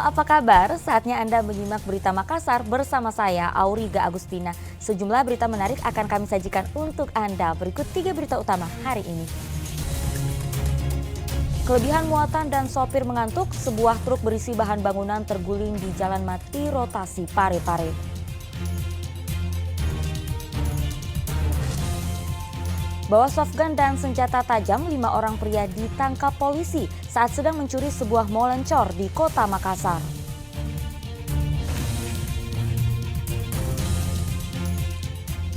apa kabar? Saatnya Anda menyimak berita Makassar bersama saya, Auriga Agustina. Sejumlah berita menarik akan kami sajikan untuk Anda. Berikut 3 berita utama hari ini. Kelebihan muatan dan sopir mengantuk, sebuah truk berisi bahan bangunan terguling di Jalan Mati Rotasi Parepare. Bawa softgun dan senjata tajam, 5 orang pria ditangkap polisi saat sedang mencuri sebuah mall lencor di kota Makassar.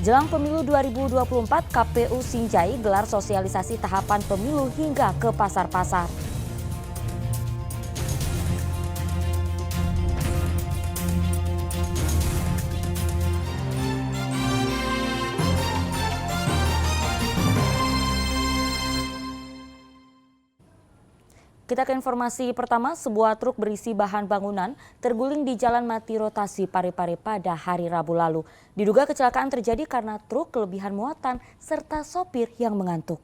Jelang pemilu 2024, KPU Sinjai gelar sosialisasi tahapan pemilu hingga ke pasar-pasar. Kita ke informasi pertama, sebuah truk berisi bahan bangunan terguling di Jalan Mati Rotasi Parepare pada hari Rabu lalu. Diduga kecelakaan terjadi karena truk kelebihan muatan serta sopir yang mengantuk.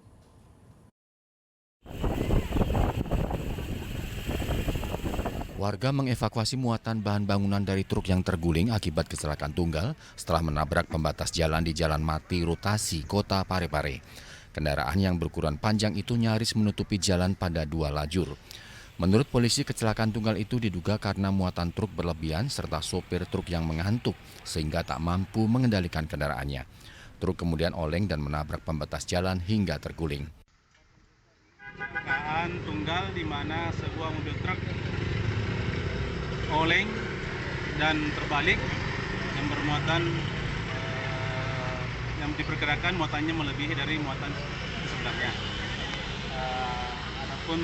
Warga mengevakuasi muatan bahan bangunan dari truk yang terguling akibat kecelakaan tunggal setelah menabrak pembatas jalan di Jalan Mati Rotasi, Kota Parepare. Kendaraan yang berukuran panjang itu nyaris menutupi jalan pada 2 lajur. Menurut polisi, kecelakaan tunggal itu diduga karena muatan truk berlebihan serta sopir truk yang mengantuk sehingga tak mampu mengendalikan kendaraannya. Truk kemudian oleng dan menabrak pembatas jalan hingga terguling. Kecelakaan tunggal di mana sebuah mobil truk oleng dan terbalik yang bermuatan yang diperkirakan muatannya melebihi dari muatan sebenarnya. Adapun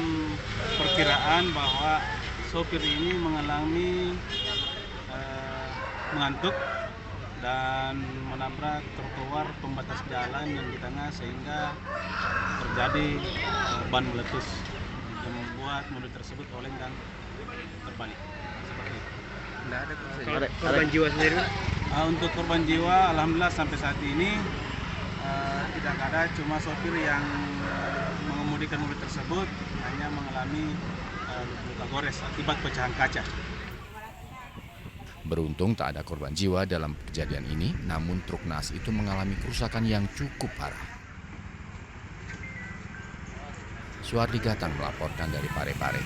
perkiraan bahwa sopir ini mengalami mengantuk dan menabrak trotoar pembatas jalan yang di tengah sehingga terjadi ban meletus yang membuat mobil tersebut oleng dan terbalik. Seperti itu. Tidak ada korban jiwa sendiri? Untuk korban jiwa, alhamdulillah sampai saat ini tidak ada, cuma sopir yang mengemudikan mobil tersebut hanya mengalami luka gores akibat pecahan kaca. Beruntung tak ada korban jiwa dalam kejadian ini, namun truk naas itu mengalami kerusakan yang cukup parah. Suardi Gatang melaporkan dari Parepare.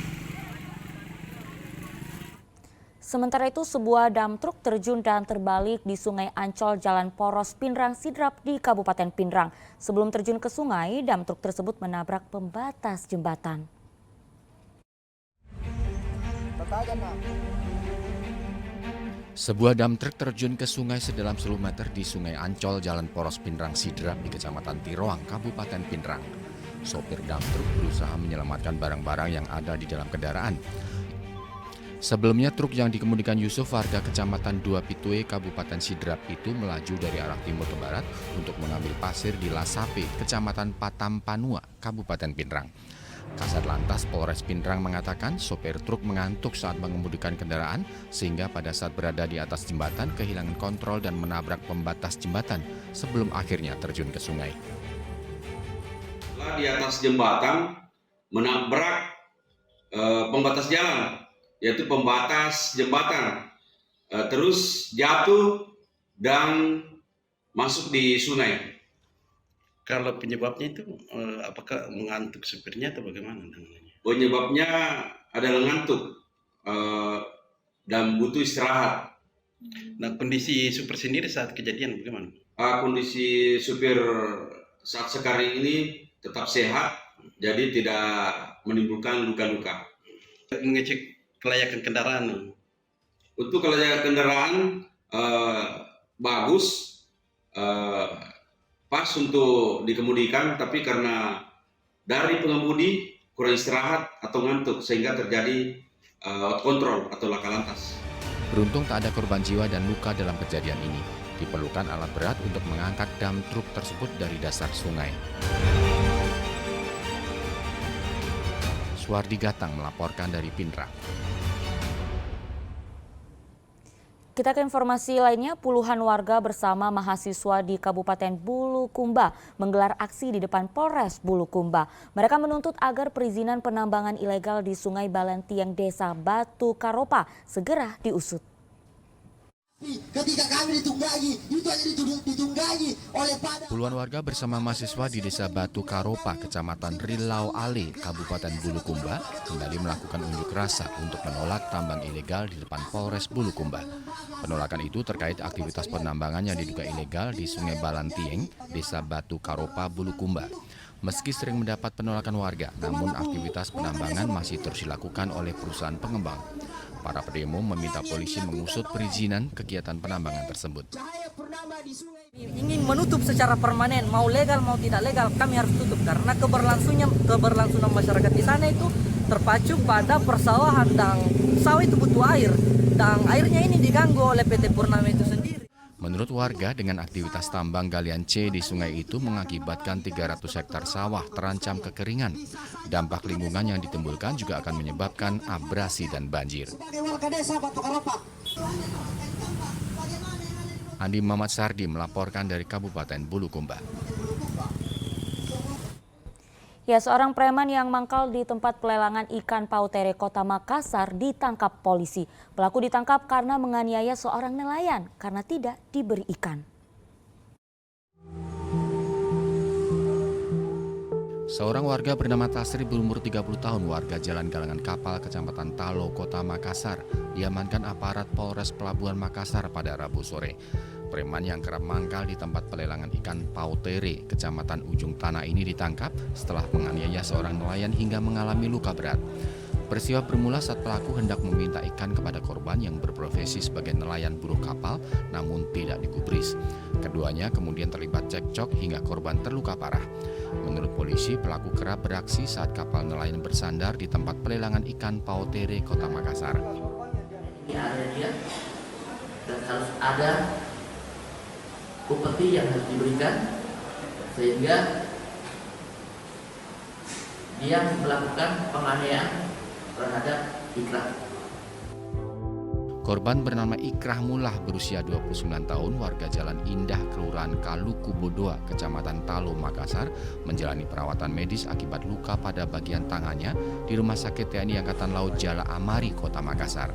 Sementara itu, sebuah dam truk terjun dan terbalik di Sungai Ancol Jalan Poros Pinrang Sidrap di Kabupaten Pinrang. Sebelum terjun ke sungai, dam truk tersebut menabrak pembatas jembatan. Sebuah dam truk terjun ke sungai sedalam 10 meter di Sungai Ancol Jalan Poros Pinrang Sidrap di Kecamatan Tiroang, Kabupaten Pinrang. Sopir dam truk berusaha menyelamatkan barang-barang yang ada di dalam kendaraan. Sebelumnya truk yang dikemudikan Yusuf warga Kecamatan Dua Pitue, Kabupaten Sidrap itu melaju dari arah timur ke barat untuk mengambil pasir di Lasape, Kecamatan Patampanua, Kabupaten Pinrang. Kasat Lantas Polres Pinrang mengatakan sopir truk mengantuk saat mengemudikan kendaraan sehingga pada saat berada di atas jembatan kehilangan kontrol dan menabrak pembatas jembatan sebelum akhirnya terjun ke sungai. Di atas jembatan menabrak pembatas jalan, yaitu pembatas jembatan, terus jatuh dan masuk di sungai. Kalau penyebabnya itu apakah mengantuk supirnya atau bagaimana? Penyebabnya adalah ngantuk dan butuh istirahat. Nah, kondisi supir sendiri saat kejadian bagaimana? Kondisi supir saat sekarang ini tetap sehat, jadi tidak menimbulkan luka-luka. Mengecek kelayakan kendaraan. Untuk kelayakan kendaraan bagus, pas untuk dikemudikan, tapi karena dari pengemudi kurang istirahat atau ngantuk sehingga terjadi out control atau laka lantas. Beruntung tak ada korban jiwa dan luka dalam kejadian ini. Diperlukan alat berat untuk mengangkat dam truk tersebut dari dasar sungai. Suardi Gatang melaporkan dari Pinrang. Kita ke informasi lainnya, puluhan warga bersama mahasiswa di Kabupaten Bulukumba menggelar aksi di depan Polres Bulukumba. Mereka menuntut agar perizinan penambangan ilegal di Sungai Balentiang Desa Batu Karopa segera diusut. Ketika kami ditunggangi, itu hanya ditunggangi oleh Puluhan warga bersama mahasiswa di Desa Batu Karopa, Kecamatan Rilau Ale, Kabupaten Bulukumba, kembali melakukan unjuk rasa untuk menolak tambang ilegal di depan Polres Bulukumba. Penolakan itu terkait aktivitas penambangan yang diduga ilegal di Sungai Balentiang, Desa Batu Karopa, Bulukumba. Meski sering mendapat penolakan warga, namun aktivitas penambangan masih terus dilakukan oleh perusahaan pengembang. Para pendemo meminta polisi mengusut perizinan kegiatan penambangan tersebut. Ingin menutup secara permanen, mau legal mau tidak legal, kami harus tutup karena keberlangsungan masyarakat di sana itu terpacu pada persawahan dan sawah itu butuh air dan airnya ini diganggu oleh PT Purnama itu sendiri. Menurut warga, dengan aktivitas tambang galian C di sungai itu mengakibatkan 300 hektar sawah terancam kekeringan. Dampak lingkungan yang ditimbulkan juga akan menyebabkan abrasi dan banjir. Andi Muhammad Sardi melaporkan dari Kabupaten Bulukumba. Ya, seorang preman yang mangkal di tempat pelelangan ikan Pautere, Kota Makassar ditangkap polisi. Pelaku ditangkap karena menganiaya seorang nelayan karena tidak diberi ikan. Seorang warga bernama Tasri berumur 30 tahun, warga Jalan Galangan Kapal, Kecamatan Talo, Kota Makassar, diamankan aparat Polres Pelabuhan Makassar pada Rabu sore. Preman yang kerap mangkal di tempat pelelangan ikan Pautere, Kecamatan Ujung Tanah ini ditangkap setelah menganiaya seorang nelayan hingga mengalami luka berat. Peristiwa bermula saat pelaku hendak meminta ikan kepada korban yang berprofesi sebagai nelayan buruh kapal namun tidak digubris. Keduanya kemudian terlibat cekcok hingga korban terluka parah. Menurut polisi, pelaku kerap beraksi saat kapal nelayan bersandar di tempat pelelangan ikan Pautere, Kota Makassar. Ini ada dia dan harus ada upeti yang harus diberikan sehingga dia melakukan penganiayaan terhadap ikrah. Korban bernama Ikrah Mullah berusia 29 tahun, warga Jalan Indah, Kelurahan Kaluku Bodoa, Kecamatan Talo, Makassar, menjalani perawatan medis akibat luka pada bagian tangannya di Rumah Sakit TNI Angkatan Laut Jala Amari, Kota Makassar.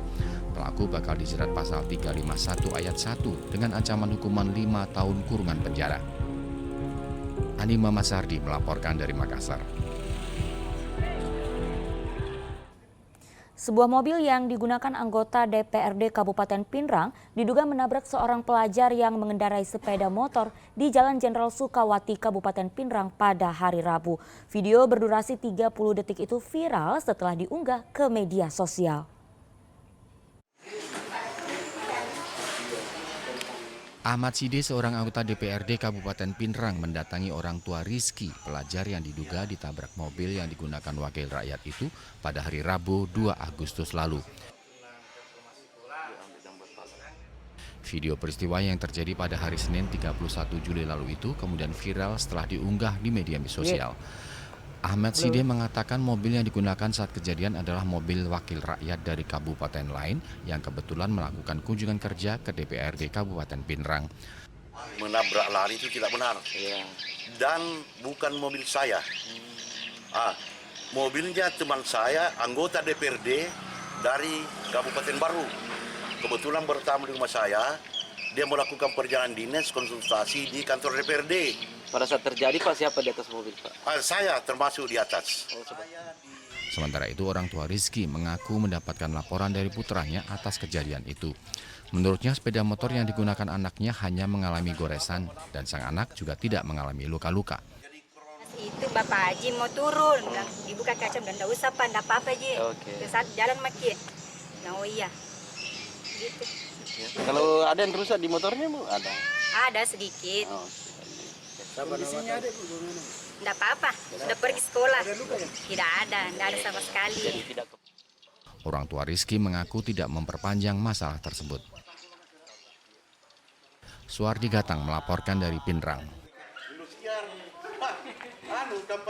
Pelaku bakal dijerat pasal 351 ayat 1 dengan ancaman hukuman 5 tahun kurungan penjara. Andi Muhammad Sardi melaporkan dari Makassar. Sebuah mobil yang digunakan anggota DPRD Kabupaten Pinrang diduga menabrak seorang pelajar yang mengendarai sepeda motor di Jalan Jenderal Sukawati, Kabupaten Pinrang pada hari Rabu. Video berdurasi 30 detik itu viral setelah diunggah ke media sosial. Ahmad Side, seorang anggota DPRD Kabupaten Pinrang, mendatangi orang tua Rizky, pelajar yang diduga ditabrak mobil yang digunakan wakil rakyat itu pada hari Rabu 2 Agustus lalu. Video peristiwa yang terjadi pada hari Senin 31 Juli lalu itu kemudian viral setelah diunggah di media sosial. Ahmad Side mengatakan mobil yang digunakan saat kejadian adalah mobil wakil rakyat dari kabupaten lain yang kebetulan melakukan kunjungan kerja ke DPRD Kabupaten Pinrang. Menabrak lari itu tidak benar, dan bukan mobil saya. Mobilnya teman saya, anggota DPRD dari Kabupaten Baru. Kebetulan bertamu di rumah saya, dia melakukan perjalanan dinas konsultasi di kantor DPRD. Pada saat terjadi, Pak, siapa di atas mobil, Pak? Saya termasuk di atas. Sementara itu, orang tua Rizky mengaku mendapatkan laporan dari putranya atas kejadian itu. Menurutnya, sepeda motor yang digunakan anaknya hanya mengalami goresan dan sang anak juga tidak mengalami luka-luka. Itu Bapak Haji mau turun, dibuka kaca dan tidak usah, Pak, tidak apa-apa, Ji. Ke saat jalan makin. Nah, oh iya. Gitu. Kalau ada yang rusak di motornya, Bu? Ada? Ada sedikit. Tidak apa-apa, sudah pergi sekolah. Tidak ada sama sekali. Orang tua Rizky mengaku tidak memperpanjang masalah tersebut. Suardi Gatang melaporkan dari Pinrang.